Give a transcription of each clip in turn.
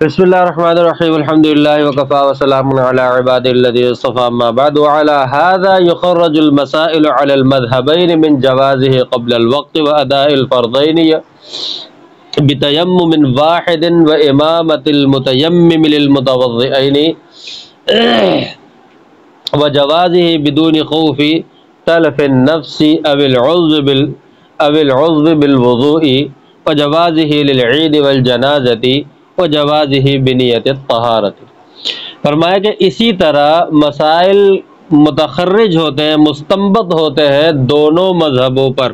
بسم اللہ الرحمن الرحیم الحمد للہ وکفى وسلام علی عباد الذین اصطفى اما بعد وعلى هذا يخرج المسائل على المذهبين من جوازه قبل الوقت واداء الفرضين بتيمم واحد وامامة المتيمم للمتوضئين وجوازه بدون خوف تلف النفس او العذر بالوضوء وجوازه للعید والجنازة وجوازه بنیت الطہارت۔ فرمایا کہ اسی طرح مسائل متخرج ہوتے ہیں، مستنبط ہوتے ہیں دونوں مذہبوں پر۔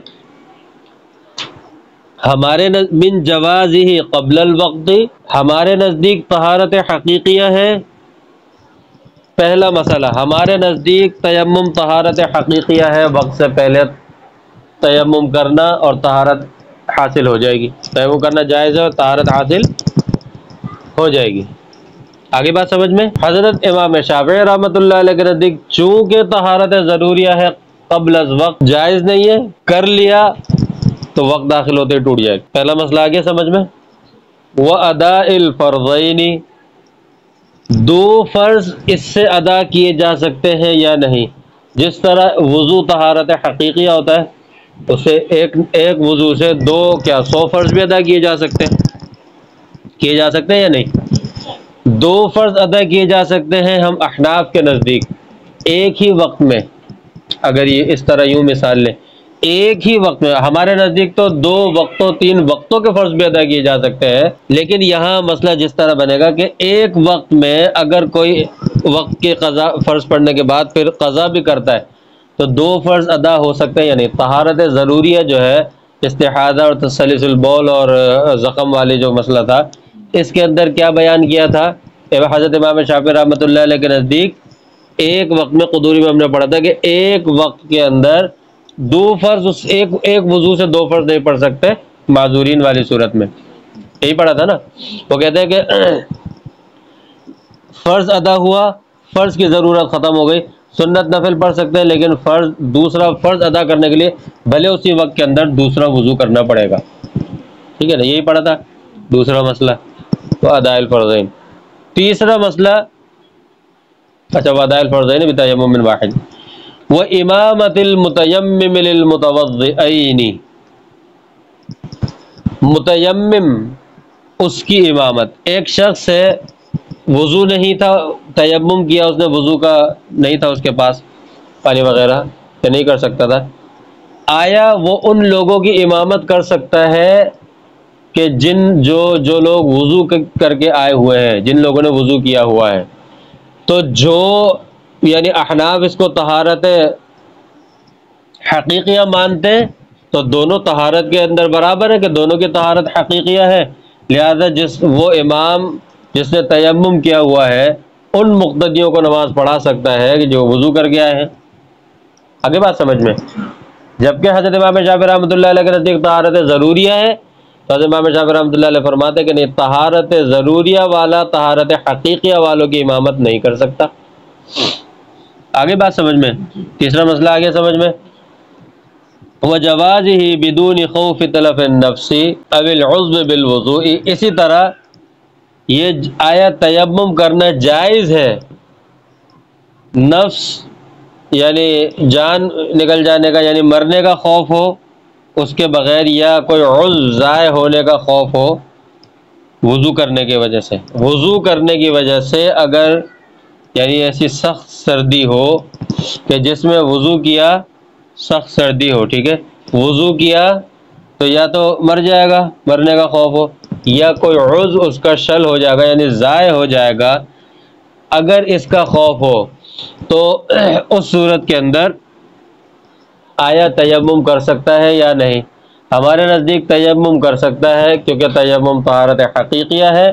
ہمارے من جوازہ قبل الوقت، ہمارے نزدیک طہارت حقیقیہ ہے۔ پہلا مسئلہ ہمارے نزدیک تیمم طہارت حقیقیہ ہے، وقت سے پہلے تیمم کرنا اور طہارت حاصل ہو جائے گی، تیمم کرنا جائز ہے اور طہارت حاصل ہو جائے گی۔ آگے بات سمجھ میں؟ حضرت امام شافعی رحمۃ اللہ علیہ کے نزدیک چونکہ طہارت ضروریہ ہے، قبل از وقت جائز نہیں ہے، کر لیا تو وقت داخل ہوتے ٹوٹ جائے گا۔ پہلا مسئلہ آگے سمجھ میں۔ وَأَدَاءِ الْفَرْضَيْنِ، دو فرض اس سے ادا کیے جا سکتے ہیں یا نہیں؟ جس طرح وضو طہارت حقیقیہ ہوتا ہے، اس سے ایک وضو سے 100 فرض بھی ادا کیے جا سکتے ہیں، کیے جا سکتے ہیں یا نہیں؟ 2 فرض ادا کیے جا سکتے ہیں ہم احناف کے نزدیک ایک ہی وقت میں۔ اگر یہ اس طرح یوں مثال لیں، ایک ہی وقت میں، ہمارے نزدیک تو 2 وقتوں 3 وقتوں کے فرض بھی ادا کیے جا سکتے ہیں، لیکن یہاں مسئلہ جس طرح بنے گا کہ ایک وقت میں اگر کوئی وقت کے قضا فرض پڑھنے کے بعد پھر قضا بھی کرتا ہے تو 2 فرض ادا ہو سکتے ہیں یا نہیں؟ طہارت ضروریہ جو ہے، استحاضہ اور تسلس البول اور زخم والی جو مسئلہ تھا، اس کے اندر کیا بیان کیا تھا؟ حضرت امام شافعی رحمۃ اللہ علیہ کے نزدیک ایک وقت میں، قدوری میں ہم نے پڑھا تھا کہ ایک وقت کے اندر 2 فرض، اس ایک وضو سے 2 فرض نہیں پڑھ سکتے معذورین والی صورت میں، یہی پڑھا تھا نا۔ وہ کہتے ہیں کہ فرض ادا ہوا، فرض کی ضرورت ختم ہو گئی، سنت نفل پڑھ سکتے ہیں، لیکن دوسرا فرض ادا کرنے کے لیے بھلے اسی وقت کے اندر دوسرا وضو کرنا پڑے گا، ٹھیک ہے نا؟ یہی پڑھا تھا دوسرا مسئلہ۔ وَأَدَاءِ الْفَرْضَيْنِ، تیسرا مسئلہ، اچھا وَأَدَاءِ الْفَرْضَيْنِ بِتَيَمُّمٍ وَاحِدٍ وَإِمَامَةِ الْمُتَيَمِّمِ لِلْمُتَوَضِّئَيْنِ، متیمم اس کی امامت، ایک شخص ہے وضو نہیں تھا، تیمم کیا اس نے، وضو کا نہیں تھا اس کے پاس پانی وغیرہ، یا نہیں کر سکتا تھا، آیا وہ ان لوگوں کی امامت کر سکتا ہے کہ جو لوگ وضو کر کے آئے ہوئے ہیں، جن لوگوں نے وضو کیا ہوا ہے؟ تو جو یعنی احناف اس کو طہارت حقیقیہ مانتے ہیں، تو دونوں طہارت کے اندر برابر ہے کہ دونوں کی طہارت حقیقیہ ہے، لہذا وہ امام جس نے تیمم کیا ہوا ہے ان مقتدیوں کو نماز پڑھا سکتا ہے کہ جو وضو کر کے آئے ہیں۔ آگے بات سمجھ میں؟ جبکہ حضرت امام شافعی رحمۃ اللہ علیہ کے نزدیک طہارت ضروریہ ہے، تو حضرت امام شافعی رحمۃ اللہ علیہ فرماتے ہیں کہ نہیں، طہارت ضروریہ والا طہارت حقیقیہ والوں کی امامت نہیں کر سکتا۔ آگے بات سمجھ میں؟ تیسرا مسئلہ آگے سمجھ میں۔ وَجَوَازِهِ بِدُونِ خَوْفِ تَلَفِ النَّفْسِ أَوِ الْعُذْرِ بِالْوُضُوءِ، اسی طرح یہ آیا تیمم کرنا جائز ہے، نفس یعنی جان نکل جانے کا، یعنی مرنے کا خوف ہو اس کے بغیر، یا کوئی عذر ضائع ہونے کا خوف ہو وضو کرنے کی وجہ سے، وضو کرنے کی وجہ سے اگر یعنی ایسی سخت سردی ہو کہ جس میں وضو کیا، سخت سردی ہو، ٹھیک ہے، وضو کیا تو یا تو مر جائے گا، مرنے کا خوف ہو، یا کوئی عضو اس کا شل ہو جائے گا یعنی ضائع ہو جائے گا، اگر اس کا خوف ہو تو اس صورت کے اندر آیا تیمم کر سکتا ہے یا نہیں؟ ہمارے نزدیک تیمم کر سکتا ہے، کیونکہ تیمم طہارت حقیقیہ ہے،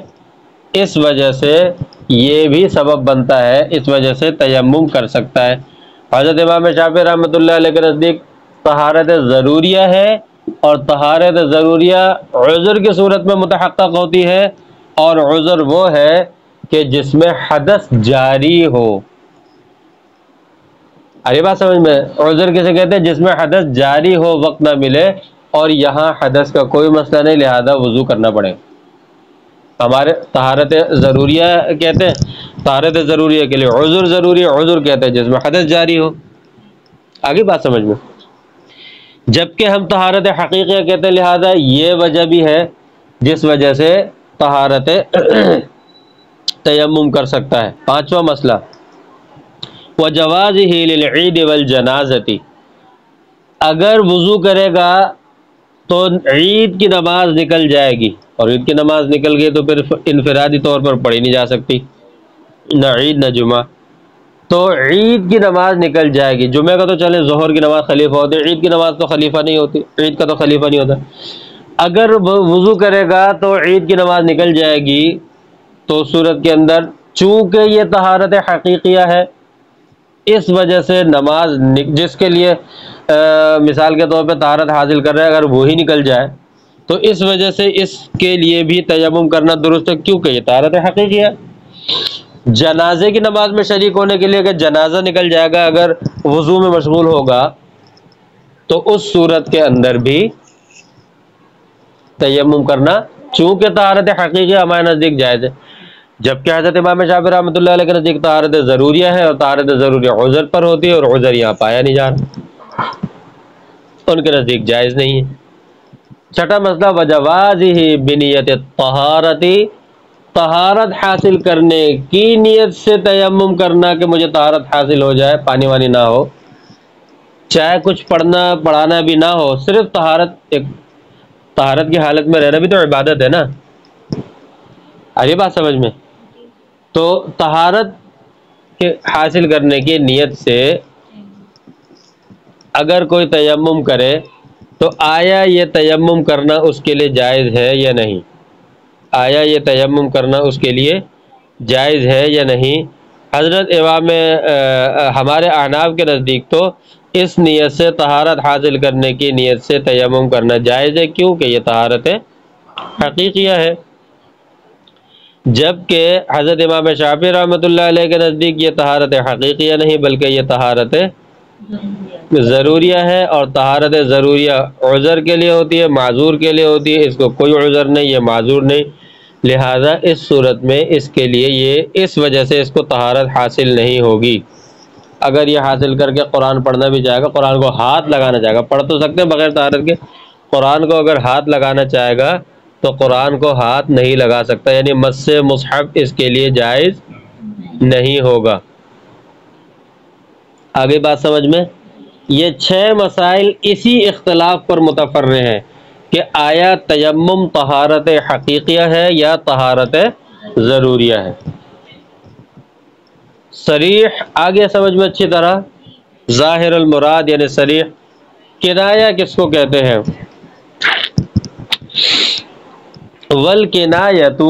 اس وجہ سے یہ بھی سبب بنتا ہے، اس وجہ سے تیمم کر سکتا ہے۔ حضرت امام شافعی رحمۃ اللہ علیہ کے نزدیک طہارت ضروریہ ہے، اور طہارت ضروریہ عذر کی صورت میں متحقق ہوتی ہے، اور عذر وہ ہے کہ جس میں حدث جاری ہو۔ ارے بات سمجھ میں؟ عذر کسے کہتے ہیں؟ جس میں حدث جاری ہو، وقت نہ ملے، اور یہاں حدث کا کوئی مسئلہ نہیں، لہذا وضو کرنا پڑے۔ ہمارے طہارت ضروریہ کہتے ہیں، طہارت ضروریہ کے لیے عذر ضروری ہے، عذر کہتے ہیں جس میں حدث جاری ہو. آگے بات سمجھ میں. جبکہ ہم طہارت حقیقیہ کہتے ہیں، لہذا یہ وجہ بھی ہے جس وجہ سے طہارت تیمم کر سکتا ہے. پانچواں مسئلہ وجوازہ للعید والجنازہ، اگر وضو کرے گا تو عید کی نماز نکل جائے گی، اور عید کی نماز نکل گئی تو پھر انفرادی طور پر پڑھی نہیں جا سکتی، نہ عید نہ جمعہ. تو عید کی نماز نکل جائے گی. جمعہ کا تو چلے ظہر کی نماز خلیفہ ہوتی ہے، عید کی نماز تو خلیفہ نہیں ہوتی، عید کا تو خلیفہ نہیں ہوتا. اگر وضو کرے گا تو عید کی نماز نکل جائے گی. تو صورت کے اندر چونکہ یہ طہارت حقیقیہ ہے، اس وجہ سے نماز جس کے لیے مثال کے طور پہ طہارت حاصل کر رہا ہے، اگر وہی نکل جائے تو اس وجہ سے اس کے لیے بھی تیمم کرنا درست ہے، کیونکہ یہ طہارت حقیقی ہے. جنازے کی نماز میں شریک ہونے کے لیے اگر جنازہ نکل جائے گا، اگر وضو میں مشغول ہوگا، تو اس صورت کے اندر بھی تیمم کرنا چونکہ طہارت حقیقی ہمارے نزدیک جائز ہے. جبکہ حضرت امام شافعی رحمۃ اللہ علیہ کے نزدیک طہارت ضروریہ ہے، اور طہارت ضروریہ عذر پر ہوتی ہے، اور عذر یہاں پایا نہیں جا رہا، ان کے نزدیک جائز نہیں ہے. چھٹا مسئلہ وجوازہ بنیت الطہارت، طہارت حاصل کرنے کی نیت سے تیمم کرنا کہ مجھے طہارت حاصل ہو جائے، پانی وانی نہ ہو، چاہے کچھ پڑھانا بھی نہ ہو، صرف طہارت کی حالت میں رہنا بھی تو عبادت ہے نا. آگے بات سمجھ میں. تو طہارت کے حاصل کرنے کی نیت سے اگر کوئی تیمم کرے تو آیا یہ تیمم کرنا اس کے لیے جائز ہے یا نہیں؟ آیا یہ تیمم کرنا اس کے لیے جائز ہے یا نہیں؟ حضرت امام ہمارے احناف کے نزدیک تو اس نیت سے طہارت حاصل کرنے کی نیت سے تیمم کرنا جائز ہے، کیونکہ یہ طہارت حقیقیہ ہے. جبکہ حضرت امام شافعی رحمۃ اللہ علیہ کے نزدیک یہ طہارت حقیقیہ نہیں بلکہ یہ طہارت ضروریہ ہے، اور طہارت ضروریہ عذر کے لیے ہوتی ہے، معذور کے لیے ہوتی ہے. اس کو کوئی عذر نہیں، یہ معذور نہیں، لہذا اس صورت میں اس کے لیے یہ اس وجہ سے اس کو طہارت حاصل نہیں ہوگی. اگر یہ حاصل کر کے قرآن پڑھنا بھی چاہے گا، قرآن کو ہاتھ لگانا چاہے گا، پڑھ تو سکتے ہیں بغیر طہارت کے، قرآن کو اگر ہاتھ لگانا چاہے گا تو قرآن کو ہاتھ نہیں لگا سکتا، یعنی مس مصحف اس کے لیے جائز نہیں ہوگا. آگے بات سمجھ میں. یہ 6 مسائل اسی اختلاف پر متفرع ہیں کہ آیا تیمم طہارت حقیقیہ ہے یا طہارت ضروریہ ہے. صریح آگے سمجھ میں اچھی طرح. ظاہر المراد یعنی صریح. کنایہ کس کو کہتے ہیں؟ والکنایۃ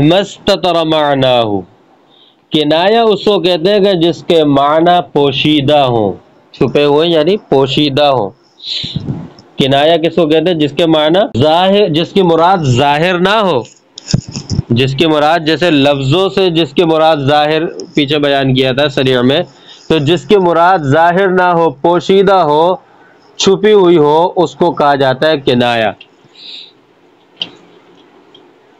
مستتر معناہ، کنایہ اس کو کہتے ہیں کہ جس کے معنی پوشیدہ ہوں، چھپے ہوئے یعنی پوشیدہ ہوں. کنایہ کس کو کہتے ہیں؟ جس کے معنی ظاہر، جس کی مراد ظاہر نہ ہو، جس کی مراد جیسے لفظوں سے جس کی مراد ظاہر پیچھے بیان کیا تھا صریح میں، تو جس کی مراد ظاہر نہ ہو، پوشیدہ ہو، چھپی ہوئی ہو، اس کو کہا جاتا ہے کنایہ.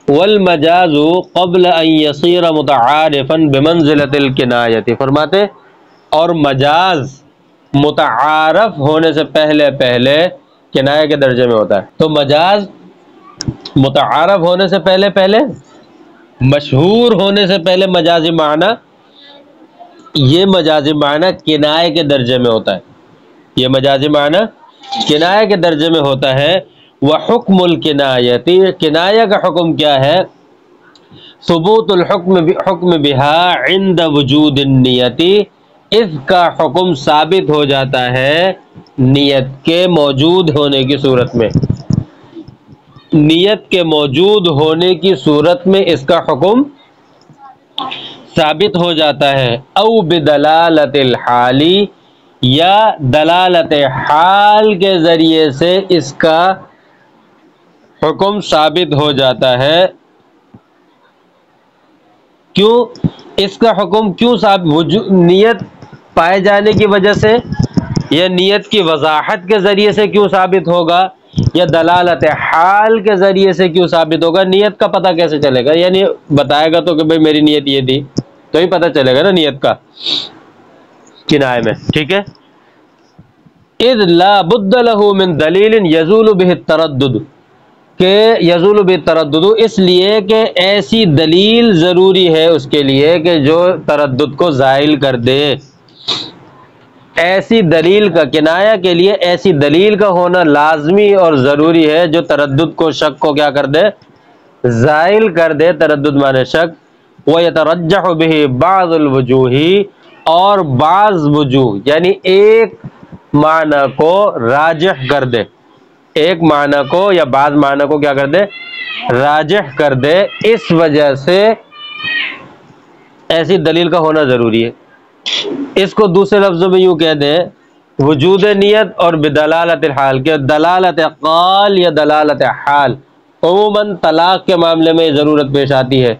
والمجاز قبل ان يصير متعارفا بمنزلة الکنایہ، فرماتے اور مجاز متعارف ہونے سے پہلے کنایہ کے درجے میں ہوتا ہے. تو مجاز متعارف ہونے سے پہلے مشہور ہونے سے پہلے مجازی معنی، یہ مجازی معنی کنایہ کے درجے میں ہوتا ہے. یہ مجازی معنی کنایہ کے درجے میں ہوتا ہے. وحکم الکنایۃ، کنایہ کا حکم کیا ہے؟ ثبوت حکم بها عند وجود النیت، اس کا حکم ثابت ہو جاتا ہے نیت کے موجود ہونے کی صورت میں. نیت کے موجود ہونے کی صورت میں اس کا حکم ثابت ہو جاتا ہے. او بدلالت الحال، یا دلالت حال کے ذریعے سے اس کا حکم ثابت ہو جاتا ہے. کیوں اس کا حکم کیوں ثابت؟ نیت پائے جانے کی وجہ سے یا نیت کی وضاحت کے ذریعے سے کیوں ثابت ہوگا؟ یا دلالت حال کے ذریعے سے کیوں ثابت ہوگا؟ نیت کا پتہ کیسے چلے گا؟ یعنی بتائے گا تو کہ بھئی میری نیت یہ تھی، تو ہی پتہ چلے گا نا نیت کا کنایہ میں، ٹھیک ہے. اذ لا بد له من دلیل یزول به التردد، کہ یزول به التردد اس لیے کہ ایسی دلیل ضروری ہے اس کے لیے کہ جو تردد کو زائل کر دے. ایسی دلیل کا، کنایہ کے لیے ایسی دلیل کا ہونا لازمی اور ضروری ہے جو تردد کو، شک کو کیا کر دے؟ زائل کر دے. تردد مانے شک. وَيَتَرَجَّحُ بِهِ بَعْضُ الْوُجُوهِ، اور بعض وجوہ یعنی ایک معنی کو راجح کر دے، ایک معنی کو یا بعض معنی کو کیا کر دے؟ راجح کر دے. اس وجہ سے ایسی دلیل کا ہونا ضروری ہے. اس کو دوسرے لفظوں میں یوں کہہ دیں وجود نیت اور بدلالت الحال، کہ دلالت قال یا دلالت حال عموماً طلاق کے معاملے میں ضرورت پیش آتی ہے.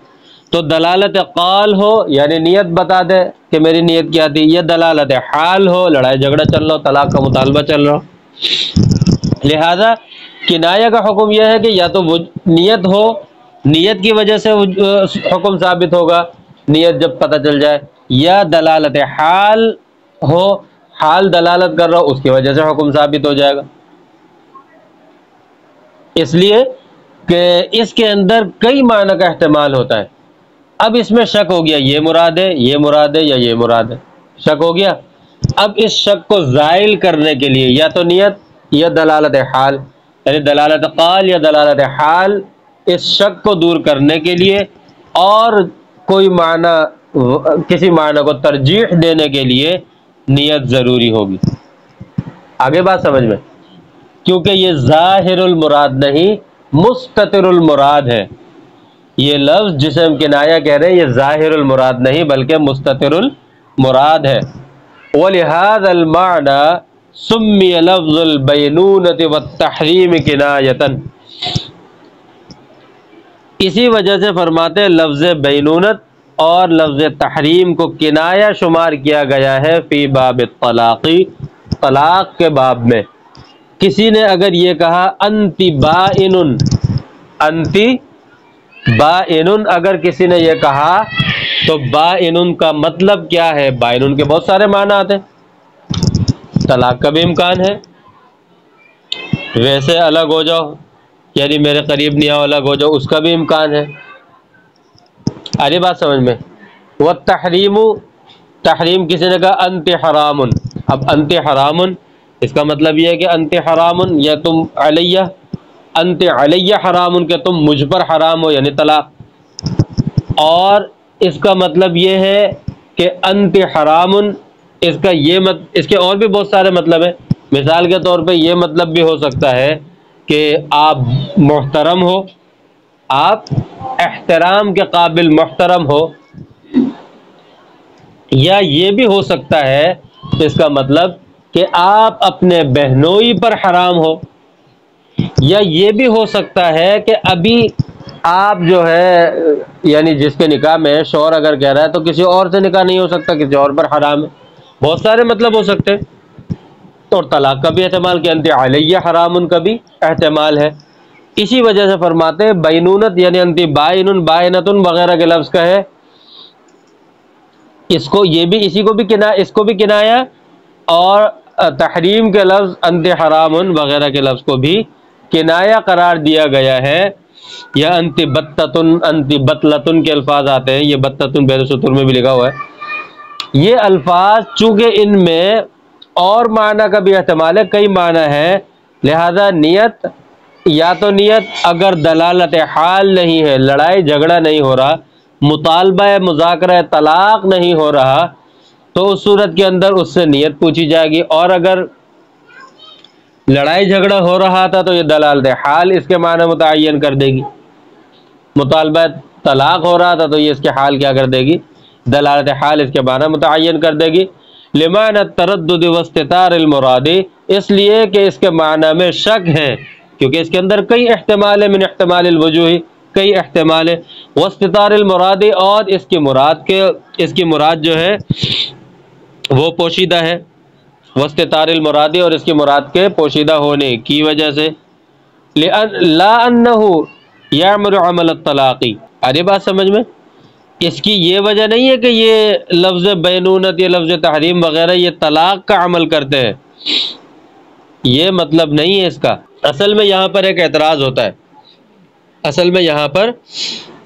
تو دلالت قال ہو یعنی نیت بتا دے کہ میری نیت کیا تھی، یا دلالت حال ہو لڑائی جھگڑا چل رہا ہو، طلاق کا مطالبہ چل رہا ہو. لہذا کنایہ کا حکم یہ ہے کہ یا تو نیت ہو، نیت کی وجہ سے حکم ثابت ہوگا نیت جب پتہ چل جائے، یا دلالت حال ہو، حال دلالت کر رہا ہو اس کی وجہ سے حکم ثابت ہو جائے گا. اس لیے کہ اس کے اندر کئی معنی کا احتمال ہوتا ہے. اب اس میں شک ہو گیا یہ مراد ہے، یہ مراد ہے، یا یہ مراد ہے، شک ہو گیا. اب اس شک کو زائل کرنے کے لیے یا تو نیت یا دلالت حال، یعنی دلالت قال یا دلالت حال، اس شک کو دور کرنے کے لیے اور کوئی معنی، کسی معنی کو ترجیح دینے کے لیے نیت ضروری ہوگی. آگے بات سمجھ میں؟ کیونکہ یہ ظاہر المراد نہیں مستتر المراد ہے. یہ لفظ جسے ہم کنایہ کہہ رہے ہیں یہ ظاہر المراد نہیں بلکہ مستتر المراد ہے. وَلِهَذَا الْمَعْنَى سُمِّيَ لَفْظُ الْبَيْنُونَةِ وَالتَّحْرِيمِ كِنَایَةً، اسی وجہ سے فرماتے ہیں لفظ بینونت اور لفظ تحریم کو کنایہ شمار کیا گیا ہے فی باب الطلاق، طلاق کے باب میں. کسی نے اگر یہ کہا انتی بائن، انتی بائن، اگر کسی نے یہ کہا تو بائن کا مطلب کیا ہے؟ بائن کے بہت سارے معنی آتے ہیں. طلاق کا بھی امکان ہے، ویسے الگ ہو جاؤ یعنی میرے قریب نہیں آؤ، الگ ہو جاؤ، اس کا بھی امکان ہے. آری بات سمجھ میں؟ والتحریم، تحریم کسی نے کہا انت حرام، اب انت حرام اس کا مطلب یہ ہے کہ انت حرام یا تم علیہ، انت علیہ حرام کہ تم مجھ پر حرام ہو یعنی طلاق. اور اس کا مطلب یہ ہے کہ انت حرام، اس کا یہ اس کے اور بھی بہت سارے مطلب ہیں. مثال کے طور پہ یہ مطلب بھی ہو سکتا ہے کہ آپ محترم ہو، آپ احترام کے قابل محترم ہو. یا یہ بھی ہو سکتا ہے اس کا مطلب کہ آپ اپنے بہنوئی پر حرام ہو. یا یہ بھی ہو سکتا ہے کہ ابھی آپ جو ہے یعنی جس کے نکاح میں شوہر اگر کہہ رہا ہے تو کسی اور سے نکاح نہیں ہو سکتا، کسی اور پر حرام ہے. بہت سارے مطلب ہو سکتے ہیں. اور طلاق کا بھی احتمال کہ انت علیہ حرام کا بھی احتمال ہے. اسی وجہ سے فرماتے ہیں بینونت یعنی انت بائن، بائنۃ وغیرہ کے لفظ کا ہے. اس کو یہ بھی، اسی کو بھی کنایہ، اس کو بھی کنایہ، اور تحریم کے لفظ انت حرام وغیرہ کے لفظ کو بھی کنایہ قرار دیا گیا ہے. یا انت بتتن، انت بطلتن کے الفاظ آتے ہیں، یہ بتتن بیر سطور میں بھی لکھا ہوا ہے. یہ الفاظ چونکہ ان میں اور معنی کا بھی احتمال ہے، کئی معنی ہے، لہذا نیت، یا تو نیت اگر دلالت حال نہیں ہے، لڑائی جھگڑا نہیں ہو رہا، مطالبہ مذاکرہ طلاق نہیں ہو رہا، تو اس صورت کے اندر اس سے نیت پوچھی جائے گی. اور اگر لڑائی جھگڑا ہو رہا تھا تو یہ دلالت حال اس کے معنی متعین کر دے گی. مطالبہ طلاق ہو رہا تھا تو یہ اس کے حال کیا کر دے گی؟ دلالت حال اس کے معنی متعین کر دے گی. لمعنى التردد واستتار المراد، اس لیے کہ اس کے معنی میں شک ہے، کیونکہ اس کے اندر کئی احتمال ہے، من احتمال الوجوہ، کئی احتمال ہے. واستتار المراد، اور اس کی مراد جو ہے وہ پوشیدہ ہے. واستتار المراد، اور اس کی مراد کے پوشیدہ ہونے کی وجہ سے. لا انہ یعمل عمل الطلاقی. ارے بات سمجھ میں؟ اس کی یہ وجہ نہیں ہے کہ یہ لفظ بینونت یا لفظ تحریم وغیرہ یہ طلاق کا عمل کرتے ہیں، یہ مطلب نہیں ہے اس کا. اصل میں یہاں پر ایک اعتراض ہوتا ہے، اصل میں یہاں پر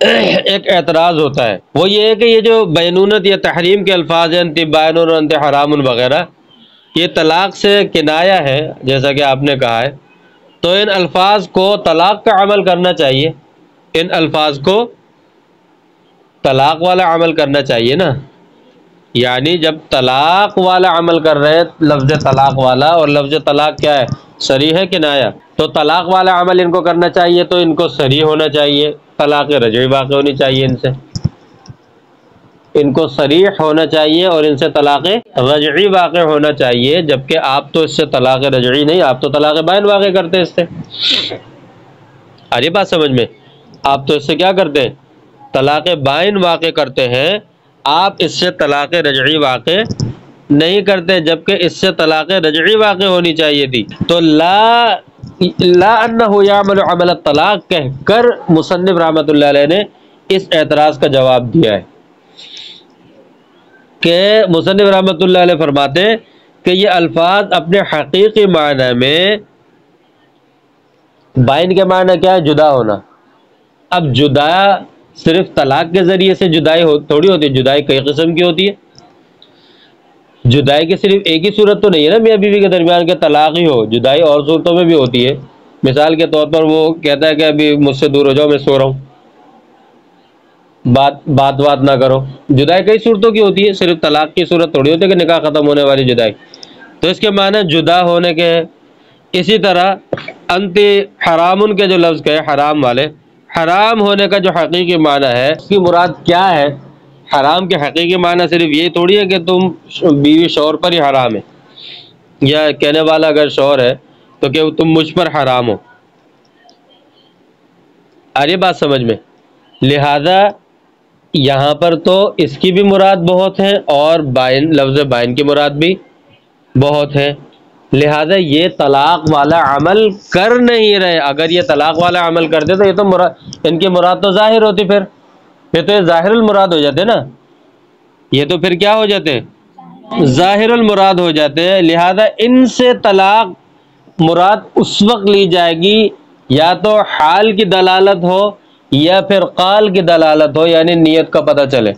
ایک اعتراض ہوتا ہے، وہ یہ ہے کہ یہ جو بینونت یا تحریم کے الفاظ ہیں، انت بائن انت حرام وغیرہ، یہ طلاق سے کنایہ ہے جیسا کہ آپ نے کہا ہے. تو ان الفاظ کو طلاق کا عمل کرنا چاہیے، ان الفاظ کو طلاق والا عمل کرنا چاہیے نا. یعنی جب طلاق والا عمل کر رہے ہیں، لفظ طلاق والا، اور لفظ طلاق کیا ہے؟ صریح ہے کنایہ. تو طلاق والا عمل ان کو کرنا چاہیے تو ان کو صریح ہونا چاہیے، طلاق رجعی واقع ہونی چاہیے، ان سے ان کو صریح ہونا چاہیے اور ان سے طلاق رجعی واقع ہونا چاہیے. جبکہ آپ تو اس سے طلاق رجعی نہیں، آپ تو طلاق بائن واقع کرتے اس سے. ارے بات سمجھ میں؟ آپ تو اس سے کیا کرتے ہیں؟ طلاق بائن واقع کرتے ہیں، آپ اس سے طلاق رجعی واقع نہیں کرتے، جبکہ اس سے طلاق رجعی واقع ہونی چاہیے تھی. تو لا انہ یعمل عمل الطلاق کہہ کر مصنف رحمۃ اللہ علیہ نے اس اعتراض کا جواب دیا ہے. کہ مصنف رحمۃ اللہ علیہ فرماتے ہیں کہ یہ الفاظ اپنے حقیقی معنی میں، بائن کے معنی کیا ہے؟ جدا ہونا. اب جدا صرف طلاق کے ذریعے سے جدائی تھوڑی ہوتی ہے، جدائی کئی قسم کی ہوتی ہے. جدائی کی صرف ایک ہی صورت تو نہیں ہے نا میاں بیوی کے درمیان کے طلاق ہی ہو، جدائی اور صورتوں میں بھی ہوتی ہے. مثال کے طور پر وہ کہتا ہے کہ ابھی مجھ سے دور ہو جاؤ، میں سو رہا ہوں، بات نہ کرو. جدائی کئی صورتوں کی ہوتی ہے، صرف طلاق کی صورت تھوڑی ہوتی ہے کہ نکاح ختم ہونے والی جدائی. تو اس کے معنی جدا ہونے کے ہیں. اسی طرح انت حرامن کے جو لفظ کہے حرام والے، حرام ہونے کا جو حقیقی معنی ہے اس کی مراد کیا ہے؟ حرام کے حقیقی معنی صرف یہ تھوڑی ہے کہ تم بیوی شوہر پر ہی حرام ہے، یا کہنے والا اگر شوہر ہے تو کہ تم مجھ پر حرام ہو. ارے بات سمجھ میں؟ لہذا یہاں پر تو اس کی بھی مراد بہت ہیں اور بائن، لفظ بائن کی مراد بھی بہت ہے. لہذا یہ طلاق والا عمل کر نہیں رہے. اگر یہ طلاق والا عمل کرتے تو یہ تو ان کی مراد تو ظاہر ہوتی، پھر تو یہ ظاہر المراد ہو جاتے نا، یہ تو پھر کیا ہو جاتے؟ ظاہر المراد ہو جاتے. لہذا ان سے طلاق مراد اس وقت لی جائے گی یا تو حال کی دلالت ہو یا پھر قال کی دلالت ہو، یعنی نیت کا پتہ چلے.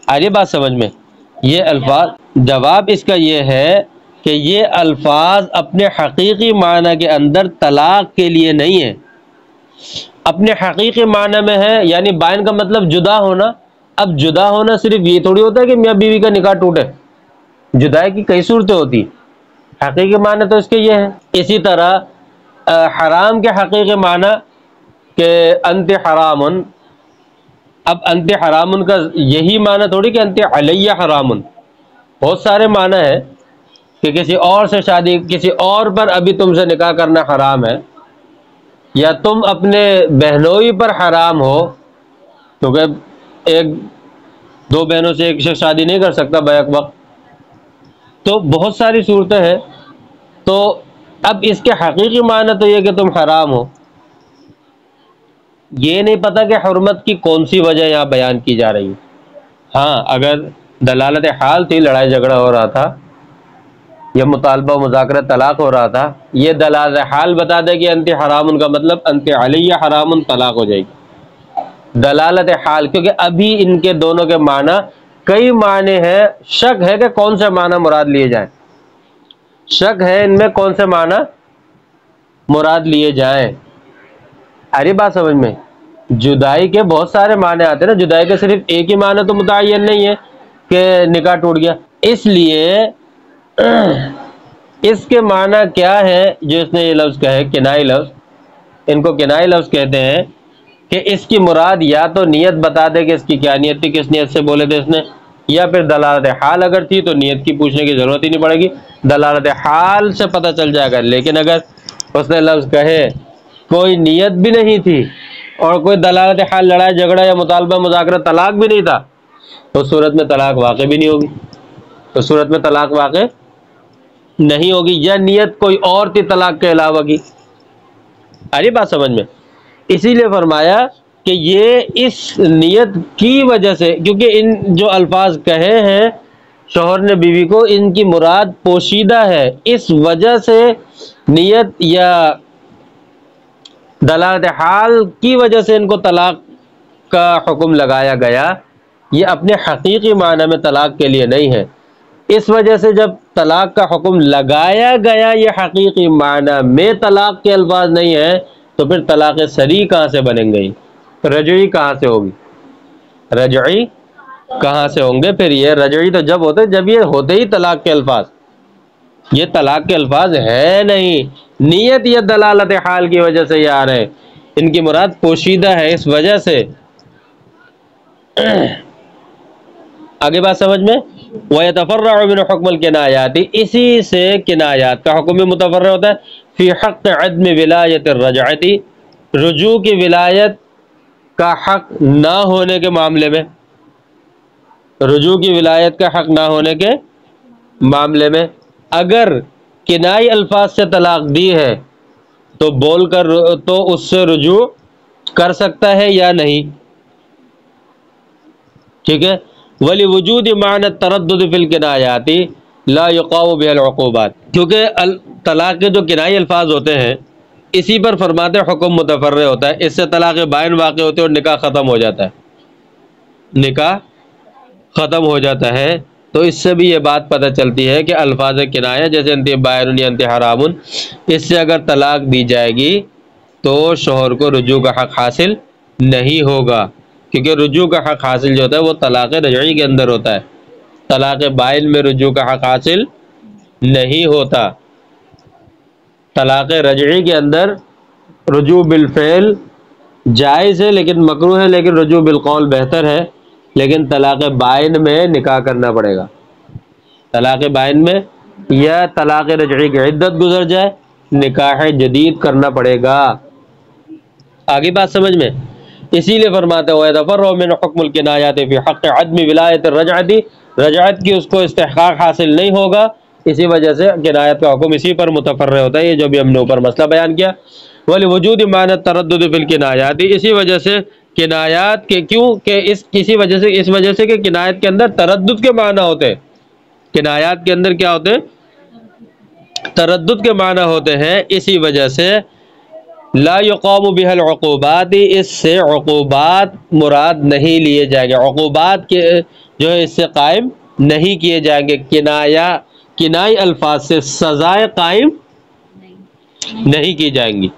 آگے بات سمجھ میں؟ یہ الفاظ، جواب اس کا یہ ہے کہ یہ الفاظ اپنے حقیقی معنی کے اندر طلاق کے لیے نہیں ہے، اپنے حقیقی معنی میں ہے. یعنی بائن کا مطلب جدا ہونا. اب جدا ہونا صرف یہ تھوڑی ہوتا ہے کہ میاں بیوی کا نکاح ٹوٹے، جدائی کی کئی صورتیں ہوتی. حقیقی معنی تو اس کے یہ ہے. اسی طرح حرام کے حقیقی معنی کہ انت حرامن. اب انت حرامن کا یہی معنی تھوڑی کہ انت علیہ حرامن. بہت سارے معنی ہیں کہ کسی اور سے شادی، کسی اور پر ابھی تم سے نکاح کرنا حرام ہے، یا تم اپنے بہنوئی پر حرام ہو، کیونکہ ایک دو بہنوں سے ایک شخص شادی نہیں کر سکتا بیک وقت. تو بہت ساری صورتیں ہیں. تو اب اس کے حقیقی معنی تو یہ کہ تم حرام ہو. یہ نہیں پتہ کہ حرمت کی کون سی وجہ یہاں بیان کی جا رہی ہے. ہاں اگر دلالت حال تھی، لڑائی جھگڑا ہو رہا تھا یا مطالبہ و مذاکرہ طلاق ہو رہا تھا، یہ دلالت حال بتا دے کہ انت حرام کا مطلب انت علیہ حرام، طلاق ہو جائے گی. دلالت حال، کیونکہ ابھی ان کے دونوں کے معنی کئی معنی ہیں، شک ہے کہ کون سے معنی مراد لیے جائیں، شک ہے ان میں کون سے معنی مراد لیے جائیں. ارے بات سمجھ میں؟ جدائی کے بہت سارے معنی آتے ہیں نا، جدائی کے صرف ایک ہی معنی تو متعین نہیں ہے کہ نکاح ٹوٹ گیا. اس لیے اس کے معنی کیا ہے جو اس نے یہ لفظ کہے کنائی لفظ، ان کو کنائی لفظ کہتے ہیں، کہ اس کی مراد یا تو نیت بتا دے کہ اس کی کیا نیت تھی، کس نیت سے بولے تھے اس نے، یا پھر دلالت حال اگر تھی تو نیت کی پوچھنے کی ضرورت ہی نہیں پڑے گی، دلالت حال سے پتہ چل جائے گا. لیکن اگر اس نے لفظ کہے کوئی نیت بھی نہیں تھی اور کوئی دلالت حال، لڑائی جھگڑا یا مطالبہ مذاکرہ طلاق بھی نہیں تھا، تو صورت میں طلاق واقع بھی نہیں ہوگی. تو صورت میں طلاق واقع نہیں ہوگی، یا نیت کوئی اور تھی طلاق کے علاوہ کی. آ رہی بات سمجھ میں؟ اسی لیے فرمایا کہ یہ اس نیت کی وجہ سے، کیونکہ ان جو الفاظ کہے ہیں شوہر نے بیوی کو، ان کی مراد پوشیدہ ہے، اس وجہ سے نیت یا دلالت حال کی وجہ سے ان کو طلاق کا حکم لگایا گیا. یہ اپنے حقیقی معنی میں طلاق کے لیے نہیں ہے. اس وجہ سے جب طلاق کا حکم لگایا گیا یہ حقیقی معنی میں طلاق کے الفاظ نہیں ہیں، تو پھر طلاق صریح کہاں سے بنیں گی؟ رجعی کہاں سے ہوگی؟ رجعی کہاں سے ہوں گے؟ پھر یہ رجعی تو جب ہوتے جب یہ ہوتے ہی طلاق کے الفاظ، یہ طلاق کے الفاظ ہے نہیں، نیت یا دلالت حال کی وجہ سے یہ آ رہے ہیں، ان کی مراد پوشیدہ ہے اس وجہ سے. آگے بات سمجھ میں؟ وَيَتَفَرَّعُ مِنْ حُكْمِ الْكِنَایَاتِ، اسی سے کنایات کا حکم بھی متفرع ہوتا ہے. فی حق عدم ولایت الرجعتی، رجوع کی ولایت کا حق نہ ہونے کے معاملے میں، رجوع کی ولایت کا حق نہ ہونے کے معاملے میں اگر کنائی الفاظ سے طلاق دی ہے تو بول کر تو اس سے رجوع کر سکتا ہے یا نہیں. ٹھیک ہے. وَلِوُجُودِ مَعْنَى التَّرَدُّدِ فِي الْكِنَایَاتِ لَا يُقَاوُ بِهَا الْعُقُوبَاتِ، کیونکہ طلاق کے جو کنائی الفاظ ہوتے ہیں اسی پر فرماتے حکم متفرع ہوتا ہے، اس سے طلاق بائن واقع ہوتے اور نکاح ختم ہو جاتا ہے، نکاح ختم ہو جاتا ہے. تو اس سے بھی یہ بات پتہ چلتی ہے کہ الفاظ کنایہ جیسے انت بائن یا انت حرام، اس سے اگر طلاق دی جائے گی تو شوہر کو رجوع کا حق حاصل نہیں ہوگا، کیونکہ رجوع کا حق حاصل جو ہوتا ہے وہ طلاق رجعی کے اندر ہوتا ہے، طلاق بائن میں رجوع کا حق حاصل نہیں ہوتا. طلاق رجعی کے اندر رجوع بالفعل جائز ہے لیکن مکروہ ہے، لیکن رجوع بالقول بہتر ہے. لیکن طلاق بائن میں نکاح کرنا پڑے گا، طلاق بائن میں یا طلاق رجعی کی عدت گزر جائے نکاح جدید کرنا پڑے گا. آگے بات سمجھ میں؟ اسی لیے فرماتے ہوئے وَيَتَفَرَّعُ مِنْ حُكْمِ الْكِنَایَاتِ فِي حَقِّ عَدْمِ وِلَایَتِ الرَّجْعَةِ، رجعت کی اس کو استحقاق حاصل نہیں ہوگا، اسی وجہ سے کنایت کا حکم اسی پر متفرع ہوتا ہے. یہ جو بھی ہم نے اوپر مسئلہ بیان کیا. وَلِوُجُودِ مَعْنَى التَّرَدُّدِ فِي الْكِنَایَاتِ، اسی وجہ سے کنایات کے کیوں کہ اس وجہ سے کہ کنایت کے اندر تردد کے معنی ہوتے ہیں، کنایات کے اندر کیا ہوتے ہیں؟ تردد کے معنی ہوتے ہیں. اسی وجہ سے لا يقام بها العقوبات، اس سے عقوبات مراد نہیں لیے جائیں گے، عقوبات کے جو ہے اس سے قائم نہیں کیے جائیں گے. کنائی الفاظ سے سزائیں قائم نہیں کی جائیں گی.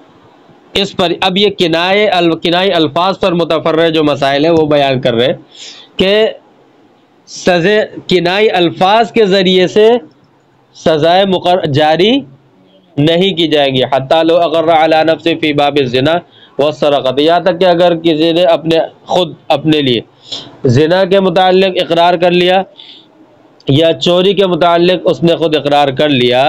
اس پر اب یہ کنائی الفاظ پر متفرع جو مسائل ہیں وہ بیان کر رہے ہیں کہ کنائی الفاظ کے ذریعے سے سزائیں جاری نہیں کی جائیں گی. حتی لو اغر علی نفسہ فی باب الزنا والسرقۃ، یہاں تک کہ اگر کسی نے خود اپنے لیے زنا کے متعلق اقرار کر لیا یا چوری کے متعلق اس نے خود اقرار کر لیا،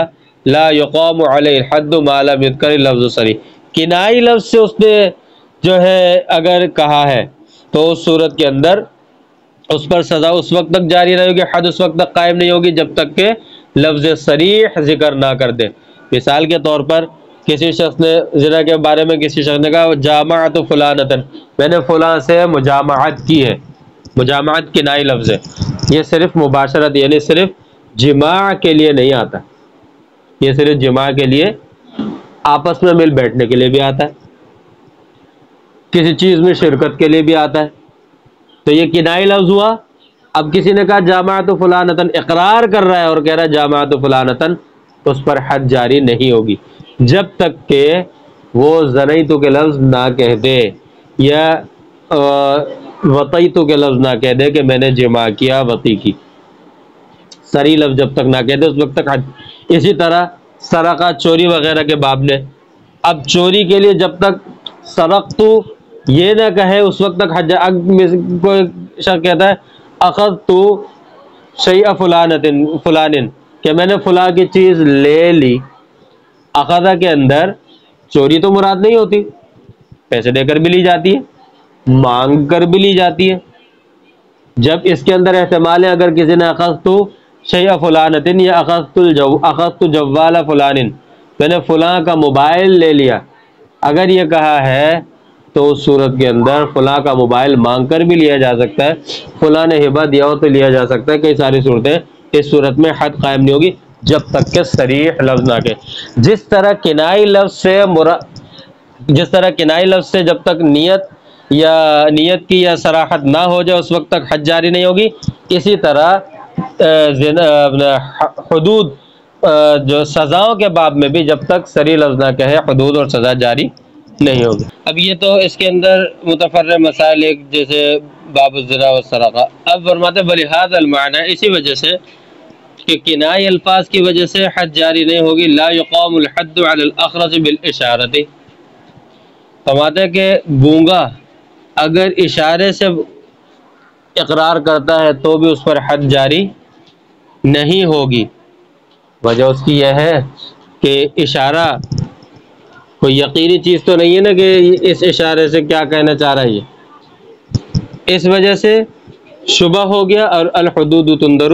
لا یقام علیہ الحد ما لم یذکر لفظ صریح، کنائی لفظ سے اس نے جو ہے اگر کہا ہے تو اس صورت کے اندر اس پر سزا اس وقت تک جاری رہے گی، حد اس وقت تک قائم نہیں ہوگی جب تک کہ لفظ صریح ذکر نہ کر دے. مثال کے طور پر کسی شخص نے زنا کے بارے میں کسی شخص نے کہا جامعت فلانتن، میں نے فلاں سے مجامعت کی ہے، مجامعت کنائی لفظ ہے. یہ صرف مباشرت یعنی صرف جماع کے لیے نہیں آتا، یہ صرف جماع کے لیے آپس میں مل بیٹھنے کے لیے بھی آتا ہے، کسی چیز میں شرکت کے لیے بھی آتا ہے. تو یہ کنائی لفظ ہوا. اب کسی نے کہا جامعت فلانتن، اقرار کر رہا ہے اور کہہ رہا ہے جامعت فلانتن، اس پر حد جاری نہیں ہوگی جب تک کہ وہ زنیتو کے لفظ نہ کہہ دے یا وطیتو کے لفظ نہ کہہ دے کہ میں نے جماع کیا، وطی کی. صریح لفظ جب تک نہ کہہ دے اس وقت تک حد. اسی طرح سرقہ چوری وغیرہ کے باب میں، اب چوری کے لیے جب تک سرقتو یہ نہ کہے اس وقت تک حد. کوئی شخص کہتا ہے اخذتو شیء فلان، کہ میں نے فلاں کی چیز لے لی. اخذہ کے اندر چوری تو مراد نہیں ہوتی، پیسے دے کر بھی لی جاتی ہے، مانگ کر بھی لی جاتی ہے. جب اس کے اندر احتمال ہے اگر کسی نے اخذتو شیء فلانۃ یا اخذت جوال فلان، میں نے فلاں کا موبائل لے لیا، اگر یہ کہا ہے تو اس صورت کے اندر فلاں کا موبائل مانگ کر بھی لیا جا سکتا ہے، فلاں نے ہبہ دیا ہو تو لیا جا سکتا ہے، کئی ساری صورتیں، اس صورت میں حد قائم نہیں ہوگی جب تک کہ صریح لفظ نہ کہ جس طرح کنائی لفظ سے جب تک نیت کی یا صراحت نہ ہو جائے اس وقت تک حد جاری نہیں ہوگی، اسی طرح حدود جو سزاؤں کے باب میں بھی جب تک صریح لفظ نہ کہے حدود اور سزا جاری نہیں ہوگی۔ اب یہ تو اس کے اندر متفرع مسائل ایک جیسے باب الزنا والسرقہ، اب فرماتے بلہذا المعنی، اسی وجہ سے کہ کنائی الفاظ کی وجہ سے حد جاری نہیں ہوگی، لا یقام الحد علی الاخرس بالاشارۃ، فرماتے کہ گونگا اگر اشارے سے اقرار کرتا ہے تو بھی اس پر حد جاری نہیں ہوگی۔ وجہ اس کی یہ ہے کہ اشارہ کوئی یقینی چیز تو نہیں ہے نا کہ اس اشارے سے کیا کہنا چاہ رہا ہے یہ، اس وجہ سے شبہ ہو گیا، اور الحدود تندر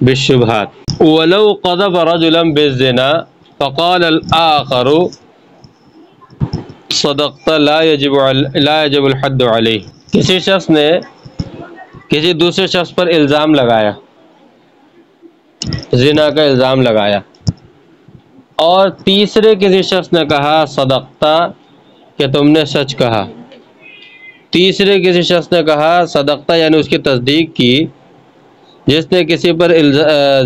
بالشبہات۔ ولو قذف رجلا بالزنا فقال الآخر صدقت لا يجب الحد علیہ، کسی شخص نے کسی دوسرے شخص پر الزام لگایا، زنا کا الزام لگایا، اور تیسرے کسی شخص نے کہا صدقتا کہ تم نے سچ کہا، تیسرے کسی شخص نے کہا صدقتا یعنی اس کی تصدیق کی، جس نے کسی پر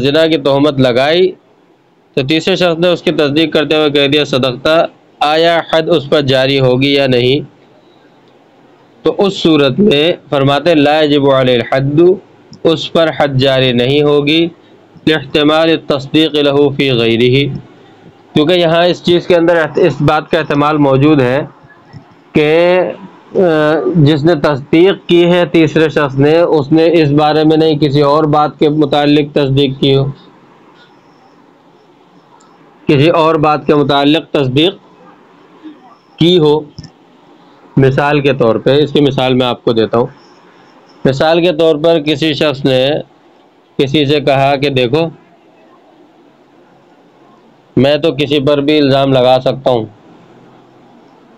زنا کی تہمت لگائی تو تیسرے شخص نے اس کی تصدیق کرتے ہوئے کہہ دیا صدقتا، آیا حد اس پر جاری ہوگی یا نہیں؟ تو اس صورت میں فرماتے لا یجب علیہ الحد، اس پر حد جاری نہیں ہوگی، لاحتمال التصدیق له فی غیرہ، کیونکہ یہاں اس چیز کے اندر اس بات کا احتمال موجود ہے کہ جس نے تصدیق کی ہے تیسرے شخص نے، اس نے اس بارے میں نہیں کسی اور بات کے متعلق تصدیق کی ہو، کسی اور بات کے متعلق تصدیق کی ہو۔ مثال کے طور پہ، اس کی مثال میں آپ کو دیتا ہوں، مثال کے طور پر کسی شخص نے کسی سے کہا کہ دیکھو میں تو کسی پر بھی الزام لگا سکتا ہوں،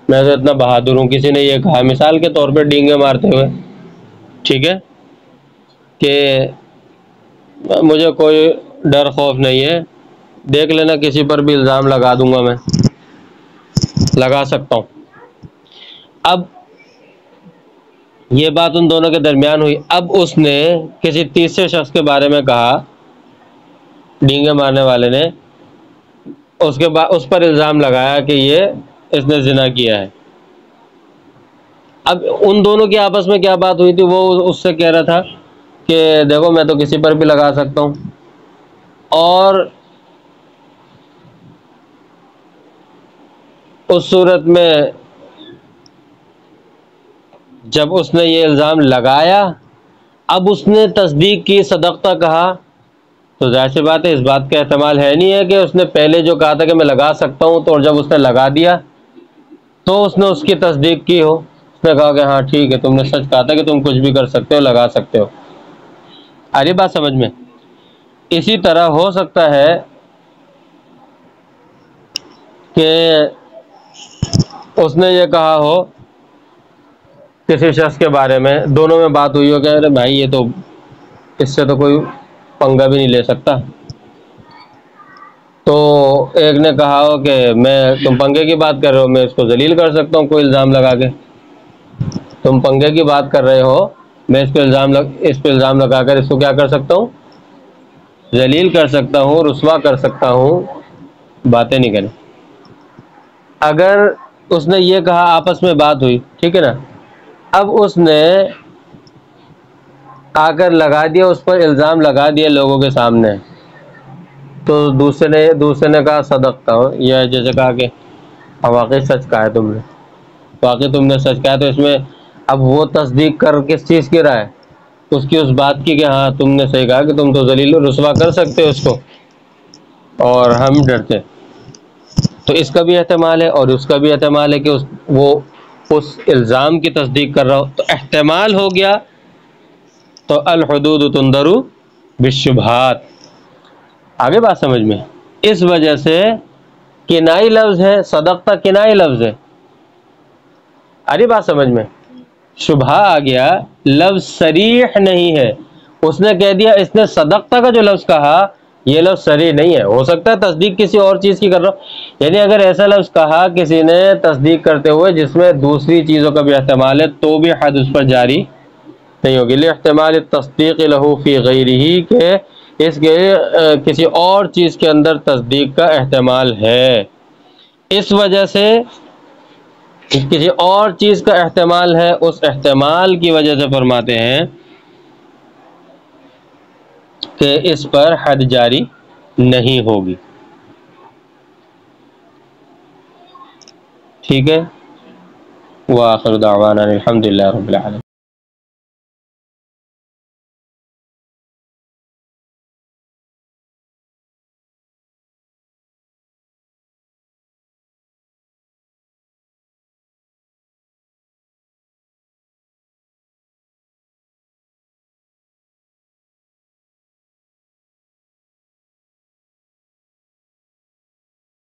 میں تو اتنا بہادر ہوں، کسی نے یہ کہا مثال کے طور پہ ڈینگے مارتے ہوئے، ٹھیک ہے، کہ مجھے کوئی ڈر خوف نہیں ہے، دیکھ لینا کسی پر بھی الزام لگا دوں گا، میں لگا سکتا ہوں۔ اب یہ بات ان دونوں کے درمیان ہوئی، اب اس نے کسی تیسرے شخص کے بارے میں کہا، ڈینگے مارنے والے نے اس پر الزام لگایا کہ یہ اس نے زنا کیا ہے۔ اب ان دونوں کی آپس میں کیا بات ہوئی تھی؟ وہ اس سے کہہ رہا تھا کہ دیکھو میں تو کسی پر بھی لگا سکتا ہوں، اور اس صورت میں جب اس نے یہ الزام لگایا، اب اس نے تصدیق کی، صدقتا کہا، تو ظاہر سی بات ہے اس بات کا احتمال ہے نہیں ہے کہ اس نے پہلے جو کہا تھا کہ میں لگا سکتا ہوں، تو جب اس نے لگا دیا تو اس نے اس کی تصدیق کی ہو، اس نے کہا کہ ہاں ٹھیک ہے تم نے سچ کہا تھا کہ تم کچھ بھی کر سکتے ہو، لگا سکتے ہو۔ آ رہی بات سمجھ میں؟ اسی طرح ہو سکتا ہے کہ اس نے یہ کہا ہو کسی شخص کے بارے میں، دونوں میں بات ہوئی ہو کہ ارے بھائی یہ تو اس سے تو کوئی پنگا بھی نہیں لے سکتا، تو ایک نے کہا ہو کہ تم پنگے کی بات کر رہے ہو، میں اس کو ذلیل کر سکتا ہوں کوئی الزام لگا کے، تم پنگے کی بات کر رہے ہو، میں اس پہ الزام لگا کر اس کو کیا کر سکتا ہوں؟ ذلیل کر سکتا ہوں، رسوا کر سکتا ہوں، باتیں نہیں کریں۔ اگر اس نے یہ کہا، آپس میں بات ہوئی، ٹھیک ہے نا، اب اس نے آ کر لگا دیا، اس پر الزام لگا دیا لوگوں کے سامنے، تو دوسرے نے کہا صدقتا ہو، یا جیسے کہا کہ واقعی سچ کہا ہے تم نے، واقعی تم نے سچ کہا، تو اس میں اب وہ تصدیق کر کس چیز کی رہا ہے؟ اس بات کی کہ ہاں تم نے صحیح کہا کہ تم تو ذلیل و رسوا کر سکتے ہو اس کو، اور ہم ڈرتے، تو اس کا بھی احتمال ہے اور اس کا بھی احتمال ہے کہ وہ اس الزام کی تصدیق کر رہا ہو، تو احتمال ہو گیا، تو الحدود تندر بالشبہات، آگے بات سمجھ میں؟ اس وجہ سے کنائی لفظ ہے، صدقتہ کنائی لفظ ہے، ارے بات سمجھ میں؟ شبہ آ گیا، لفظ صریح نہیں ہے، اس نے کہہ دیا، اس نے صدقتہ کا جو لفظ کہا یہ لفظ صریح نہیں ہے، ہو سکتا ہے تصدیق کسی اور چیز کی کر رہا ہو، یعنی اگر ایسا لفظ کہا کسی نے تصدیق کرتے ہوئے جس میں دوسری چیزوں کا بھی احتمال ہے تو بھی حد اس پر جاری نہیں ہوگی، لاحتمال التصدیق لہ فی غیرہ، کہ اس کے کسی اور چیز کے اندر تصدیق کا احتمال ہے، اس وجہ سے کسی اور چیز کا احتمال ہے، اس احتمال کی وجہ سے فرماتے ہیں کہ اس پر حد جاری نہیں ہوگی، ٹھیک ہے؟ وآخر دعوانا الحمدللہ رب العالمین۔